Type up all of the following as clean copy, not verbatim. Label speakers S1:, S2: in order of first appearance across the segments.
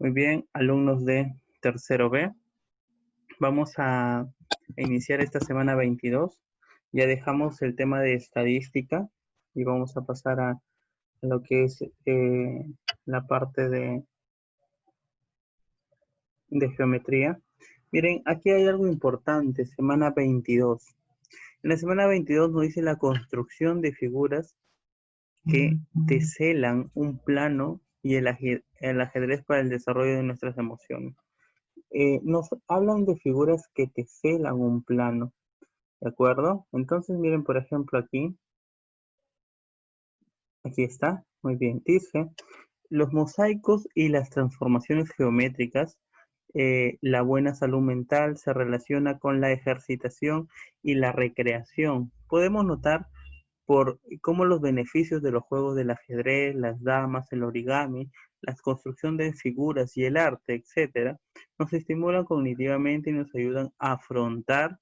S1: Muy bien, alumnos de tercero B, vamos a iniciar esta semana 22. Ya dejamos el tema de estadística y vamos a pasar a lo que es la parte de geometría. Miren, aquí hay algo importante, semana 22. En la semana 22 nos dice la construcción de figuras que teselan un plano y el ajedrez para el desarrollo de nuestras emociones. Nos hablan de figuras que teselan un plano, ¿de acuerdo? Entonces miren, por ejemplo, aquí está, muy bien, dice, los mosaicos y las transformaciones geométricas, la buena salud mental se relaciona con la ejercitación y la recreación. Podemos notar por cómo los beneficios de los juegos del ajedrez, las damas, el origami, la construcción de figuras y el arte, etcétera, nos estimulan cognitivamente y nos ayudan a afrontar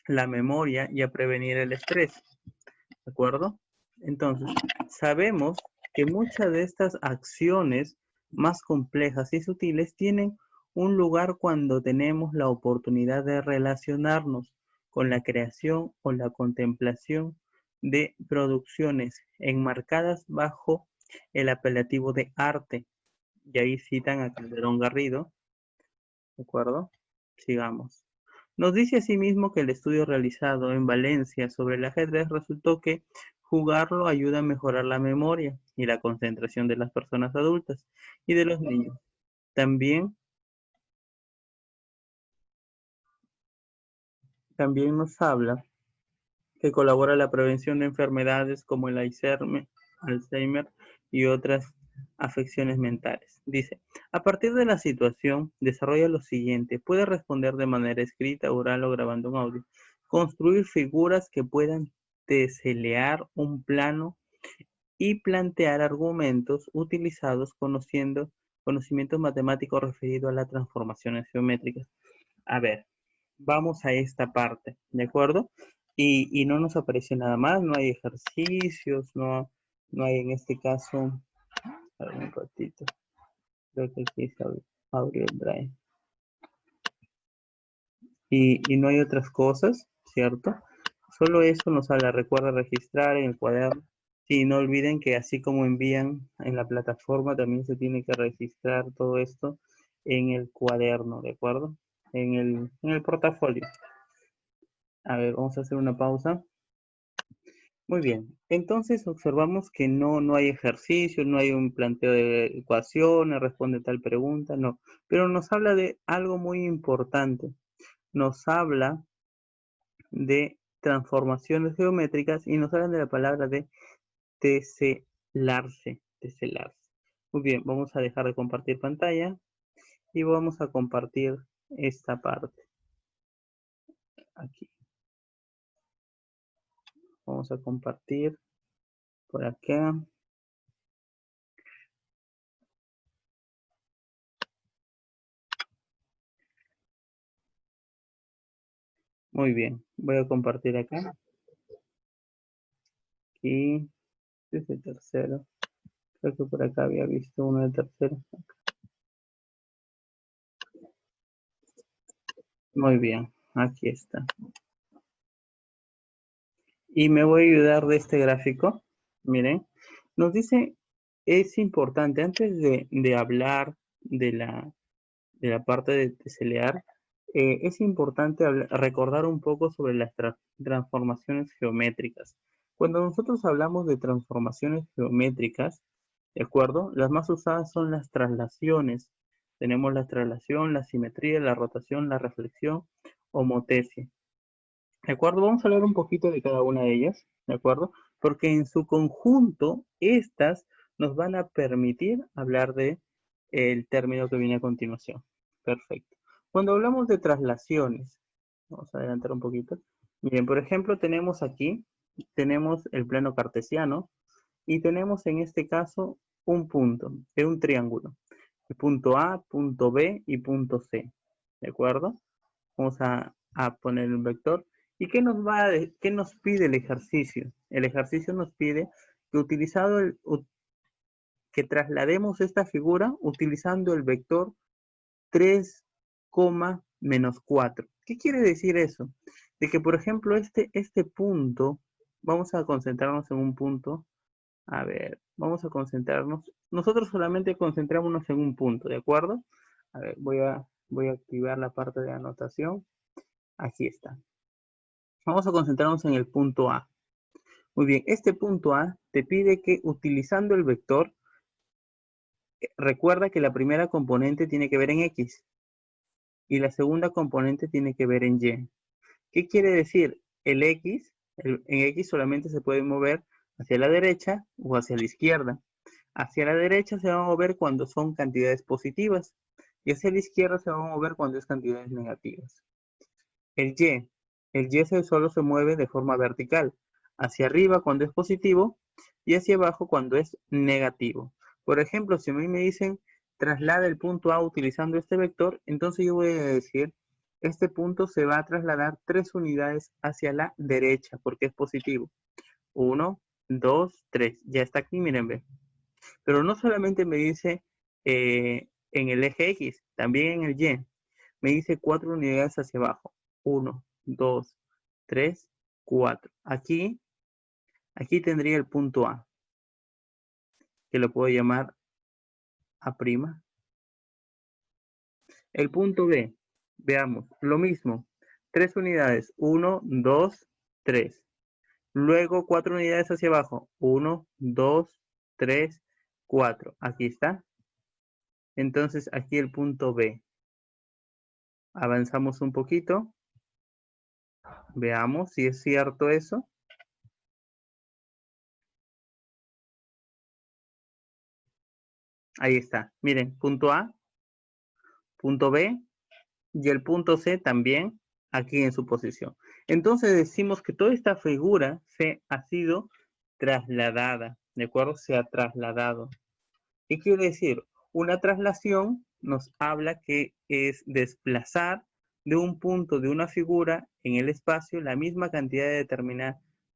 S1: la memoria y a prevenir el estrés, ¿de acuerdo? Entonces, sabemos que muchas de estas acciones más complejas y sutiles tienen un lugar cuando tenemos la oportunidad de relacionarnos con la creación o la contemplación de producciones enmarcadas bajo el apelativo de arte. Y ahí citan a Calderón Garrido, ¿de acuerdo? Sigamos. Nos dice asimismo que el estudio realizado en Valencia sobre el ajedrez resultó que jugarlo ayuda a mejorar la memoria y la concentración de las personas adultas y de los niños. También nos habla que colabora en la prevención de enfermedades como el Alzheimer y otras afecciones mentales. Dice, a partir de la situación, desarrolla lo siguiente. Puede responder de manera escrita, oral o grabando un audio. Construir figuras que puedan teselear un plano y plantear argumentos utilizados conocimientos matemáticos referidos a las transformaciones geométricas. A ver, vamos a esta parte, ¿de acuerdo? Y no nos aparece nada más, no hay ejercicios, no hay en este caso, a ver un ratito, creo que aquí se abrió el drive. Y no hay otras cosas, ¿cierto? Solo eso nos habla, recuerda registrar en el cuaderno. Sí, no olviden que así como envían en la plataforma, también se tiene que registrar todo esto en el cuaderno, ¿de acuerdo? En el portafolio. A ver, vamos a hacer una pausa. Muy bien, entonces observamos que no hay ejercicio, no hay un planteo de ecuaciones, responde tal pregunta, no. Pero nos habla de algo muy importante. Nos habla de transformaciones geométricas y nos hablan de la palabra de teselarse. Muy bien, vamos a dejar de compartir pantalla y vamos a compartir esta parte. Aquí. Vamos a compartir por acá. Muy bien, voy a compartir acá. Aquí, desde tercero. Creo que por acá había visto uno de tercero. Muy bien, aquí está. Y me voy a ayudar de este gráfico. Miren, nos dice, es importante, antes de hablar de la parte de teselear, es importante recordar un poco sobre las transformaciones geométricas. Cuando nosotros hablamos de transformaciones geométricas, ¿de acuerdo? Las más usadas son las traslaciones. Tenemos la traslación, la simetría, la rotación, la reflexión, homotesia. ¿De acuerdo? Vamos a hablar un poquito de cada una de ellas, ¿de acuerdo? Porque en su conjunto, estas nos van a permitir hablar de el término que viene a continuación. Perfecto. Cuando hablamos de traslaciones, vamos a adelantar un poquito. Miren, por ejemplo, tenemos aquí, tenemos el plano cartesiano y tenemos en este caso un punto, es un triángulo. El punto A, punto B y punto C. ¿De acuerdo? Vamos a poner un vector. ¿Y qué nos pide el ejercicio? El ejercicio nos pide que que traslademos esta figura utilizando el vector 3, menos 4. ¿Qué quiere decir eso? De que, por ejemplo, este punto, vamos a concentrarnos en un punto. A ver, vamos a concentrarnos. Nosotros solamente concentrémonos en un punto, ¿de acuerdo? A ver, voy a activar la parte de anotación. Aquí está. Vamos a concentrarnos en el punto A. Muy bien, este punto A te pide que utilizando el vector, recuerda que la primera componente tiene que ver en X y la segunda componente tiene que ver en Y. ¿Qué quiere decir? El X, en X solamente se puede mover hacia la derecha o hacia la izquierda. Hacia la derecha se va a mover cuando son cantidades positivas y hacia la izquierda se va a mover cuando es cantidades negativas. El Y solo se mueve de forma vertical, hacia arriba cuando es positivo y hacia abajo cuando es negativo. Por ejemplo, si a mí me dicen traslada el punto A utilizando este vector, entonces yo voy a decir, este punto se va a trasladar 3 unidades hacia la derecha porque es positivo. 1, 2, 3. Ya está aquí, miren, ve. Pero no solamente me dice en el eje X, también en el Y. Me dice 4 unidades hacia abajo. 1, 2, 3, 4. Aquí tendría el punto A, que lo puedo llamar A'. El punto B, veamos, lo mismo. 3 unidades, 1, 2, 3. Luego 4 unidades hacia abajo. 1, 2, 3, 4. Aquí está. Entonces aquí el punto B. Avanzamos un poquito. Veamos si es cierto eso. Ahí está. Miren, punto A, punto B y el punto C también aquí en su posición. Entonces decimos que toda esta figura se ha sido trasladada, ¿de acuerdo? Se ha trasladado. ¿Qué quiere decir? Una traslación nos habla que es desplazar de un punto de una figura en el espacio la misma cantidad de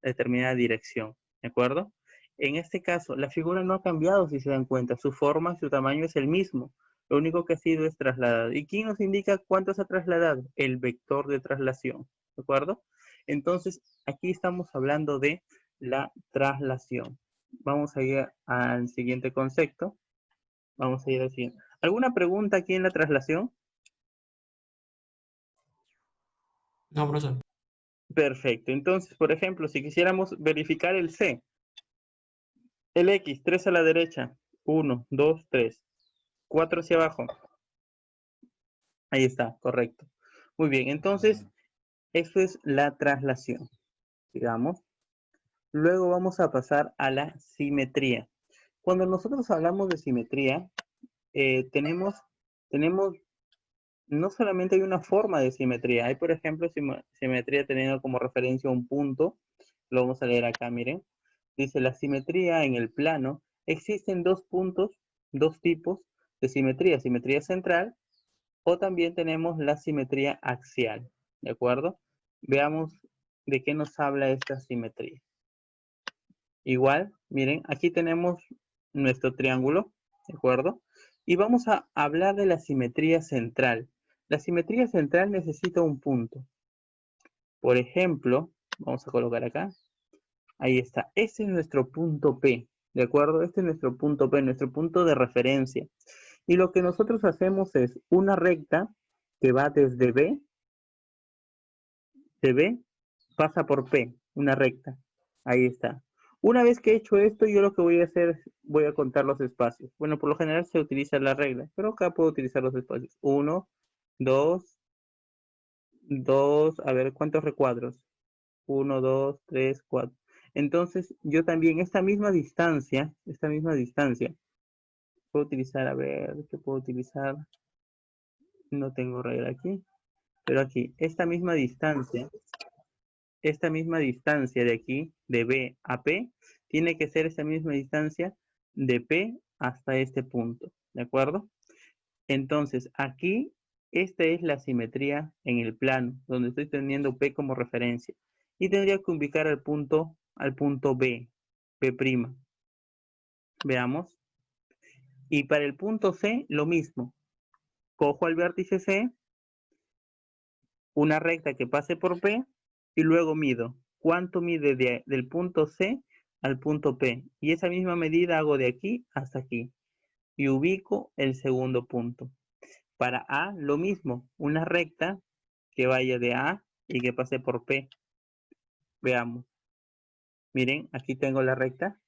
S1: determinada dirección, ¿de acuerdo? En este caso, la figura no ha cambiado, si se dan cuenta, su forma y su tamaño es el mismo. Lo único que ha sido es trasladado. ¿Y quién nos indica cuánto se ha trasladado? El vector de traslación, ¿de acuerdo? Entonces, aquí estamos hablando de la traslación. Vamos a ir al siguiente concepto. Vamos a ir al siguiente. ¿Alguna pregunta aquí en la traslación?
S2: No, profesor.
S1: Perfecto. Entonces, por ejemplo, si quisiéramos verificar el C, el X, 3 a la derecha, 1, 2, 3, 4 hacia abajo. Ahí está, correcto. Muy bien, entonces, eso es la traslación, digamos. Luego vamos a pasar a la simetría. Cuando nosotros hablamos de simetría, tenemos no solamente hay una forma de simetría, hay por ejemplo simetría teniendo como referencia un punto, lo vamos a leer acá, miren. Dice la simetría en el plano, existen dos puntos, dos tipos de simetría, simetría central o también tenemos la simetría axial, ¿de acuerdo? Veamos de qué nos habla esta simetría. Igual, miren, aquí tenemos nuestro triángulo, ¿de acuerdo? Y vamos a hablar de la simetría central. La simetría central necesita un punto. Por ejemplo, vamos a colocar acá. Ahí está. Este es nuestro punto P, ¿de acuerdo? Este es nuestro punto P, nuestro punto de referencia. Y lo que nosotros hacemos es una recta que va desde B, de B, pasa por P, una recta. Ahí está. Una vez que he hecho esto, yo lo que voy a hacer es, voy a contar los espacios. Bueno, por lo general se utiliza la regla, pero acá puedo utilizar los espacios. 1, 2, 2, a ver, ¿cuántos recuadros? 1, 2, 3, 4. Entonces, yo también esta misma distancia, puedo utilizar, a ver, ¿qué puedo utilizar? No tengo regla aquí, pero aquí, esta misma distancia de aquí, de B a P, tiene que ser esa misma distancia de P hasta este punto, ¿de acuerdo? Entonces, aquí, esta es la simetría en el plano, donde estoy teniendo P como referencia. Y tendría que ubicar al punto B'. Veamos. Y para el punto C, lo mismo. Cojo el vértice C, una recta que pase por P, y luego mido. ¿Cuánto mide del punto C al punto P? Y esa misma medida hago de aquí hasta aquí. Y ubico el segundo punto. Para A, lo mismo. Una recta que vaya de A y que pase por P. Veamos. Miren, aquí tengo la recta.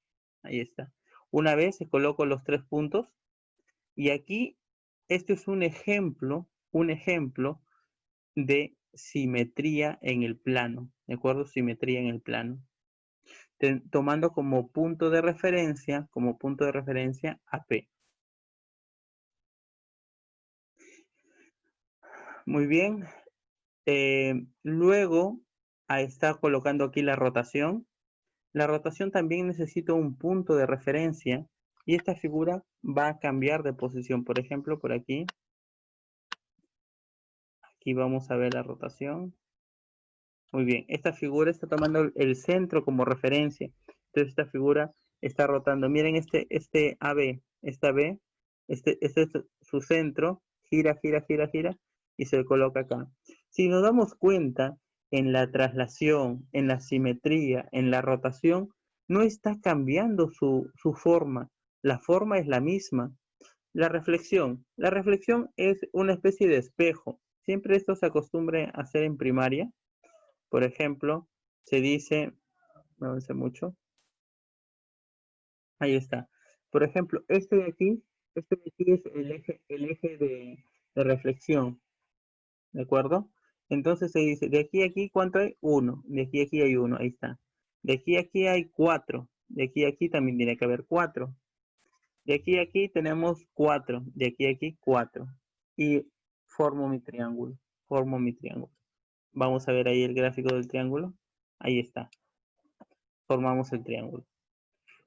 S1: Ahí está. Una vez se coloco los 3 puntos. Y aquí, este es un ejemplo de simetría en el plano. ¿De acuerdo? Simetría en el plano. Tomando como punto de referencia a P. Muy bien. Luego, a estar colocando aquí la rotación. La rotación también necesita un punto de referencia y esta figura va a cambiar de posición. Por ejemplo, por aquí. Aquí vamos a ver la rotación. Muy bien, esta figura está tomando el centro como referencia. Entonces esta figura está rotando. Miren este AB, esta B, este es su centro, gira, gira, gira, gira y se coloca acá. Si nos damos cuenta, en la traslación, en la simetría, en la rotación, no está cambiando su forma. La forma es la misma. La reflexión es una especie de espejo. Siempre esto se acostumbra a hacer en primaria. Por ejemplo, se dice, no avance mucho, ahí está. Por ejemplo, este de aquí es el eje de reflexión, ¿de acuerdo? Entonces se dice, de aquí a aquí, ¿cuánto hay? 1. De aquí a aquí hay 1, ahí está. De aquí a aquí hay 4. De aquí a aquí también tiene que haber 4. De aquí a aquí tenemos 4. De aquí a aquí 4. Y formo mi triángulo. Formo mi triángulo. Vamos a ver ahí el gráfico del triángulo. Ahí está. Formamos el triángulo.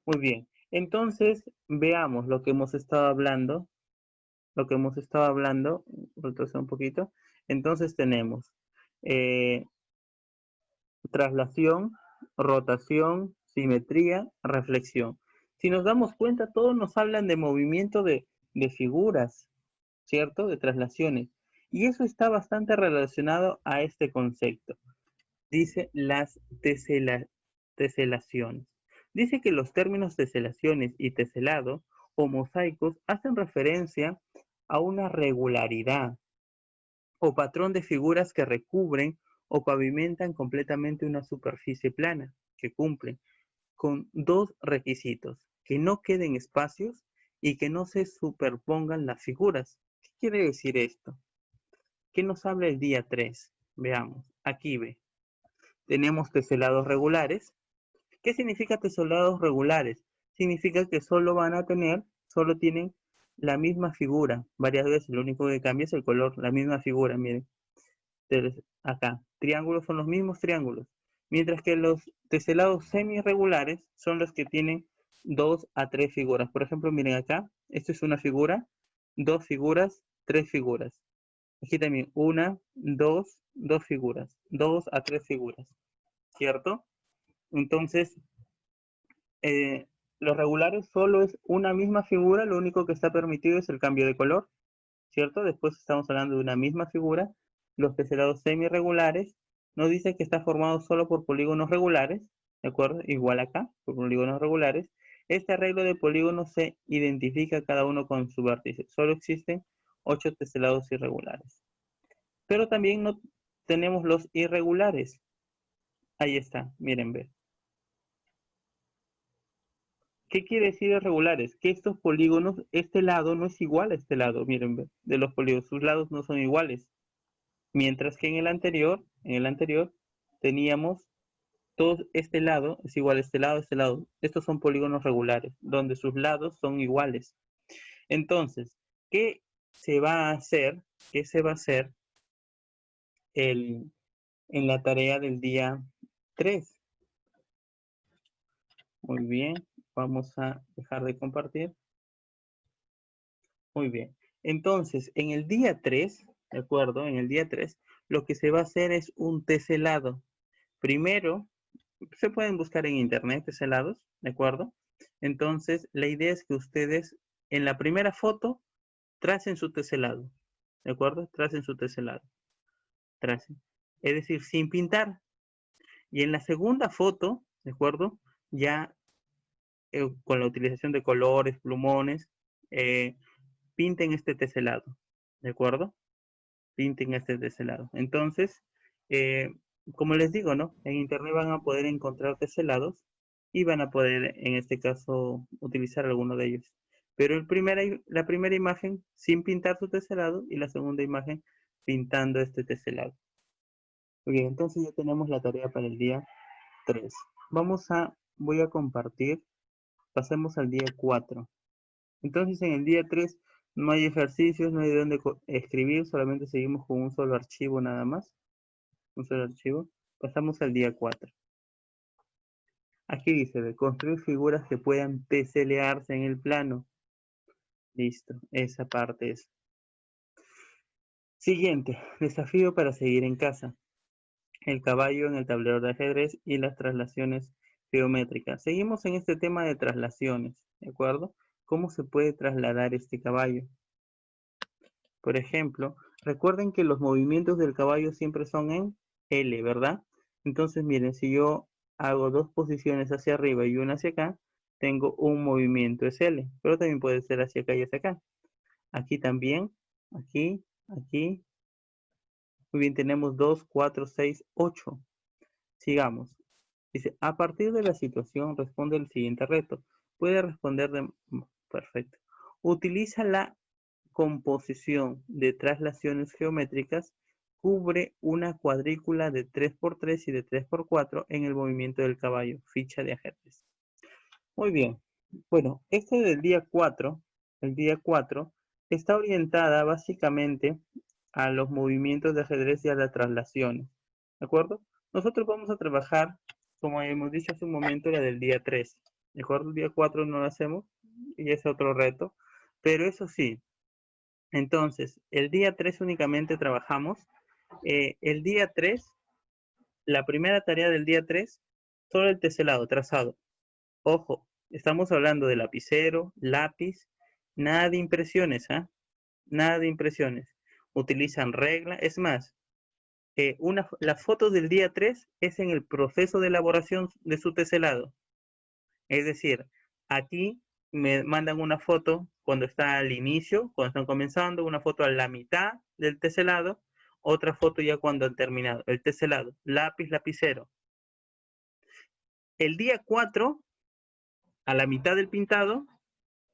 S1: Muy bien. Entonces, veamos lo que hemos estado hablando. Retroceder un poquito. Entonces tenemos eh, traslación, rotación, simetría, reflexión. Si nos damos cuenta, todos nos hablan de movimiento de figuras, ¿cierto? De traslaciones. Y eso está bastante relacionado a este concepto. Dice las teselaciones. Dice que los términos teselaciones y teselado o mosaicos hacen referencia a una regularidad o patrón de figuras que recubren o pavimentan completamente una superficie plana, que cumplen con dos requisitos: que no queden espacios y que no se superpongan las figuras. ¿Qué quiere decir esto? ¿Qué nos habla el día 3? Veamos, aquí ve. Tenemos teselados regulares. ¿Qué significa teselados regulares? Significa que solo tienen la misma figura varias veces. Lo único que cambia es el color, la misma figura, miren. Acá, triángulos son los mismos triángulos. Mientras que los teselados semi-regulares son los que tienen 2 a 3 figuras. Por ejemplo, miren acá, esto es una figura, 2 figuras, 3 figuras. Aquí también, 1, 2, 2 figuras, 2 a 3 figuras, ¿cierto? Entonces, los regulares solo es una misma figura, lo único que está permitido es el cambio de color, ¿cierto? Después estamos hablando de una misma figura. Los teselados semi-regulares nos dice que está formado solo por polígonos regulares, ¿de acuerdo? Igual acá, por polígonos regulares. Este arreglo de polígonos se identifica cada uno con su vértice. Solo existen 8 teselados irregulares. Pero también no tenemos los irregulares. Ahí está, miren, ve. ¿Qué quiere decir irregulares? Que estos polígonos, este lado no es igual a este lado, miren, de los polígonos, sus lados no son iguales. Mientras que en el anterior teníamos todo este lado es igual a este lado, este lado. Estos son polígonos regulares, donde sus lados son iguales. Entonces, ¿qué se va a hacer? ¿Qué se va a hacer en la tarea del día 3? Muy bien, vamos a dejar de compartir. Muy bien. Entonces, en el día 3, ¿de acuerdo? En el día 3, lo que se va a hacer es un teselado. Primero, se pueden buscar en internet teselados, ¿de acuerdo? Entonces, la idea es que ustedes en la primera foto, tracen su teselado, ¿de acuerdo? Tracen su teselado, tracen. Es decir, sin pintar. Y en la segunda foto, ¿de acuerdo? Ya con la utilización de colores, plumones, pinten este teselado, ¿de acuerdo? Pinten este teselado. Entonces, eh, como les digo, ¿no? En internet van a poder encontrar teselados y van a poder, en este caso, utilizar alguno de ellos. Pero la primera imagen sin pintar su teselado y la segunda imagen pintando este teselado. Muy bien, entonces ya tenemos la tarea para el día 3. Voy a compartir, pasemos al día 4. Entonces en el día 3 no hay ejercicios, no hay de dónde escribir, solamente seguimos con un solo archivo nada más. Un solo archivo. Pasamos al día 4. Aquí dice de construir figuras que puedan teselearse en el plano. Listo, esa parte es. Siguiente, desafío para seguir en casa. El caballo en el tablero de ajedrez y las traslaciones geométricas. Seguimos en este tema de traslaciones, ¿de acuerdo? ¿Cómo se puede trasladar este caballo? Por ejemplo, recuerden que los movimientos del caballo siempre son en L, ¿verdad? Entonces, miren, si yo hago dos posiciones hacia arriba y una hacia acá, tengo un movimiento es L, pero también puede ser hacia acá y hacia acá. Aquí también, aquí, aquí. Muy bien, tenemos 2, 4, 6, 8. Sigamos. Dice, a partir de la situación, responde el siguiente reto. Puede responder de... Perfecto. Utiliza la composición de traslaciones geométricas, cubre una cuadrícula de 3×3 y de 3×4 en el movimiento del caballo, ficha de ajedrez. Muy bien. Bueno, este del día 4, el día 4, está orientada básicamente a los movimientos de ajedrez y a las traslaciones. ¿De acuerdo? Nosotros vamos a trabajar, como hemos dicho hace un momento, la del día 3. ¿De acuerdo? El día 4 no lo hacemos y es otro reto. Pero eso sí, entonces, el día 3 únicamente trabajamos. El día 3, la primera tarea del día 3, solo el teselado, trazado. Ojo, estamos hablando de lapicero, lápiz, nada de impresiones, ¿ah? Nada de impresiones. Utilizan regla. Es más, las fotos del día 3 es en el proceso de elaboración de su teselado. Es decir, aquí me mandan una foto cuando está al inicio, cuando están comenzando, una foto a la mitad del teselado, otra foto ya cuando han terminado. El teselado, lápiz, lapicero. El día 4, a la mitad del pintado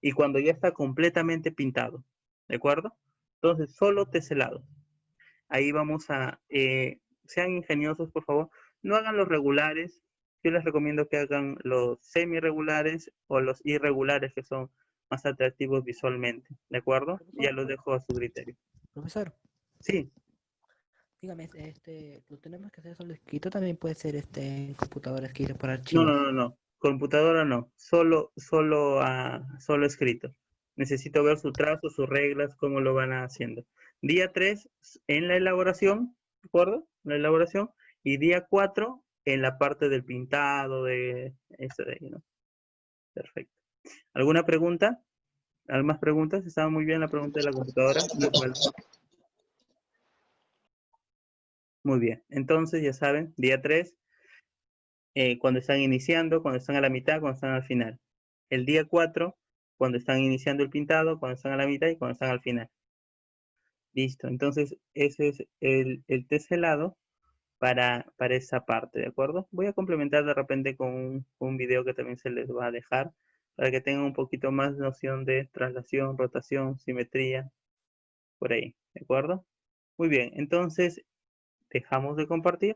S1: y cuando ya está completamente pintado. ¿De acuerdo? Entonces, solo teselado. Ahí vamos a... sean ingeniosos, por favor. No hagan los regulares. Yo les recomiendo que hagan los semi-regulares o los irregulares que son más atractivos visualmente. ¿De acuerdo? Ya los dejo a su criterio.
S3: Profesor,
S1: Sí.
S3: dígame, lo tenemos que hacer solo escrito, también puede ser en computadora escrito por
S1: No,
S3: archivos.
S1: no, no, no. Computadora no. Solo escrito. Necesito ver su trazo, sus reglas, cómo lo van haciendo. Día 3 en la elaboración, ¿de acuerdo? La elaboración. Y día 4 en la parte del pintado, de eso de ahí, ¿no? Perfecto. ¿Alguna pregunta? ¿Algunas preguntas? ¿Estaba muy bien la pregunta de la computadora? Muy bien. Entonces, ya saben, día 3, cuando están iniciando, cuando están a la mitad, cuando están al final. El día 4, cuando están iniciando el pintado, cuando están a la mitad y cuando están al final. Listo. Entonces, ese es el teselado para esa parte, ¿de acuerdo? Voy a complementar de repente con un video que también se les va a dejar para que tengan un poquito más noción de traslación, rotación, simetría, por ahí, ¿de acuerdo? Muy bien, entonces dejamos de compartir